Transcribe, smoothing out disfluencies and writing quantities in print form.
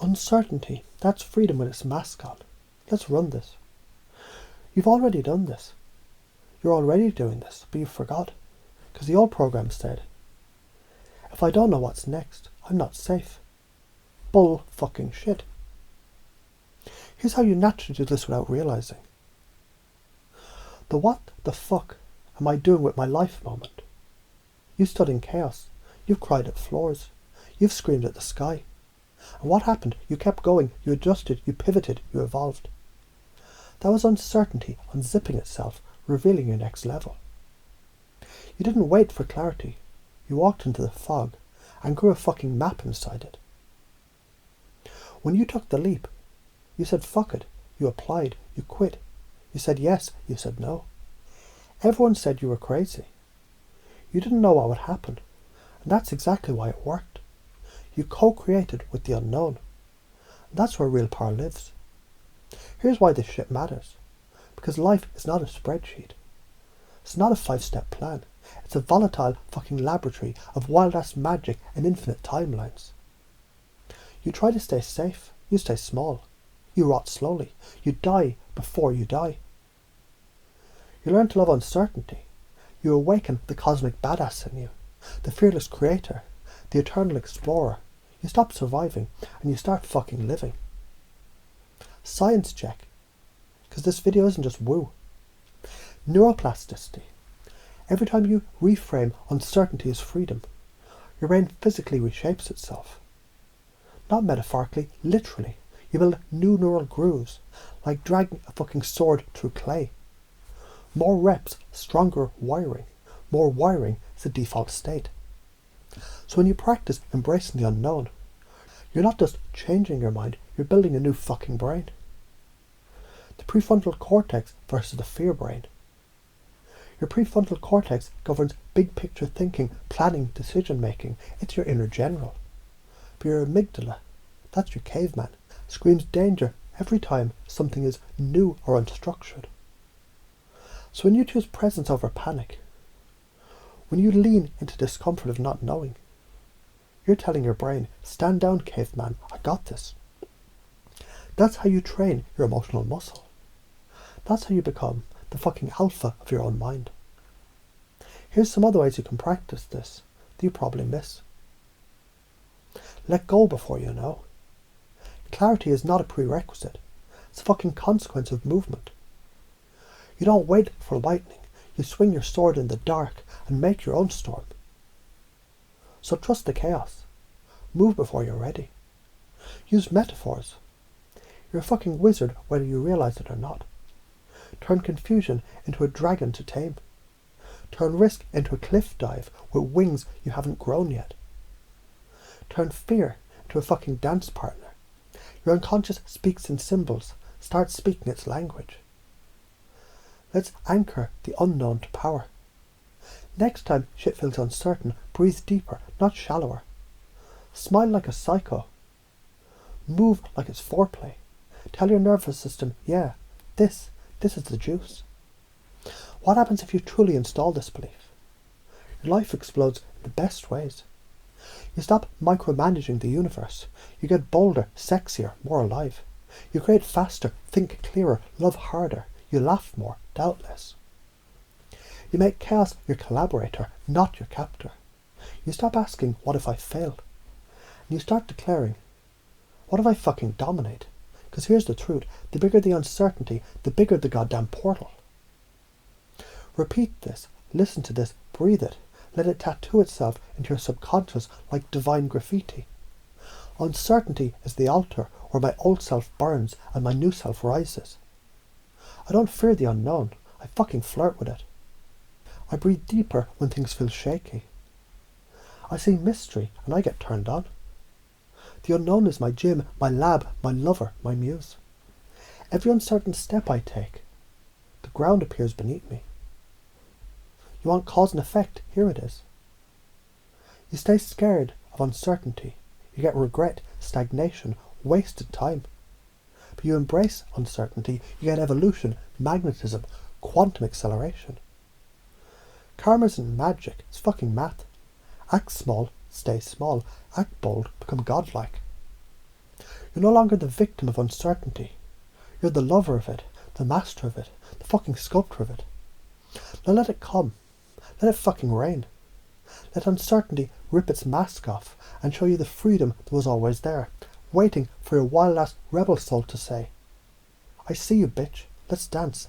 Uncertainty, that's freedom with its mask on. Let's run this. You've already done this. You're already doing this, but you forgot. Because the old program said, if I don't know what's next, I'm not safe. Bull fucking shit. Here's how you naturally do this without realizing. The what the fuck am I doing with my life moment? You stood in chaos. You've cried at floors. You've screamed at the sky. And what happened? You kept going. You adjusted. You pivoted. You evolved. That was uncertainty unzipping itself, revealing your next level. You didn't wait for clarity. You walked into the fog and grew a fucking map inside it. When you took the leap, you said fuck it. You applied. You quit. You said yes. You said no. Everyone said you were crazy. You didn't know what would happen. And that's exactly why it worked. You co-created with the unknown. And that's where real power lives. Here's why this shit matters. Because life is not a spreadsheet. It's not a 5-step plan. It's a volatile fucking laboratory of wild-ass magic and infinite timelines. You try to stay safe. You stay small. You rot slowly. You die before you die. You learn to love uncertainty. You awaken the cosmic badass in you, the fearless creator, the eternal explorer. You stop surviving and you start fucking living. Science check. Because this video isn't just woo. Neuroplasticity. Every time you reframe uncertainty as freedom, your brain physically reshapes itself. Not metaphorically, literally. You build new neural grooves, like dragging a fucking sword through clay. More reps, stronger wiring. More wiring is the default state. So when you practice embracing the unknown, you're not just changing your mind, you're building a new fucking brain. The prefrontal cortex versus the fear brain. Your prefrontal cortex governs big picture thinking, planning, decision making. It's your inner general. But your amygdala, that's your caveman, screams danger every time something is new or unstructured. So when you choose presence over panic, when you lean into discomfort of not knowing, you're telling your brain, stand down, caveman, I got this. That's how you train your emotional muscle. That's how you become the fucking alpha of your own mind. Here's some other ways you can practice this that you probably miss. Let go before you know. Clarity is not a prerequisite. It's a fucking consequence of movement. You don't wait for lightning. You swing your sword in the dark and make your own storm. So trust the chaos. Move before you're ready. Use metaphors. You're a fucking wizard whether you realize it or not. Turn confusion into a dragon to tame. Turn risk into a cliff dive with wings you haven't grown yet. Turn fear into a fucking dance partner. Your unconscious speaks in symbols. Start speaking its language. Let's anchor the unknown to power. Next time shit feels uncertain, breathe deeper, not shallower. Smile like a psycho. Move like it's foreplay. Tell your nervous system, yeah, this is the juice. What happens if you truly install this belief? Your life explodes in the best ways. You stop micromanaging the universe. You get bolder, sexier, more alive. You create faster, think clearer, love harder. You laugh more, doubt less. You make chaos your collaborator, not your captor. You stop asking, what if I fail? And you start declaring, what if I fucking dominate? Because here's the truth, the bigger the uncertainty, the bigger the goddamn portal. Repeat this, listen to this, breathe it. Let it tattoo itself into your subconscious like divine graffiti. Uncertainty is the altar where my old self burns and my new self rises. I don't fear the unknown, I fucking flirt with it. I breathe deeper when things feel shaky. I see mystery and I get turned on. The unknown is my gym, my lab, my lover, my muse. Every uncertain step I take, the ground appears beneath me. You want cause and effect? Here it is. You stay scared of uncertainty. You get regret, stagnation, wasted time. But you embrace uncertainty. You get evolution, magnetism, quantum acceleration. Karma isn't magic. It's fucking math. Act small, stay small. Act bold, become godlike. You're no longer the victim of uncertainty. You're the lover of it, the master of it, the fucking sculptor of it. Now let it come. Let it fucking rain. Let uncertainty rip its mask off and show you the freedom that was always there, waiting for your wild-ass rebel soul to say, I see you, bitch. Let's dance.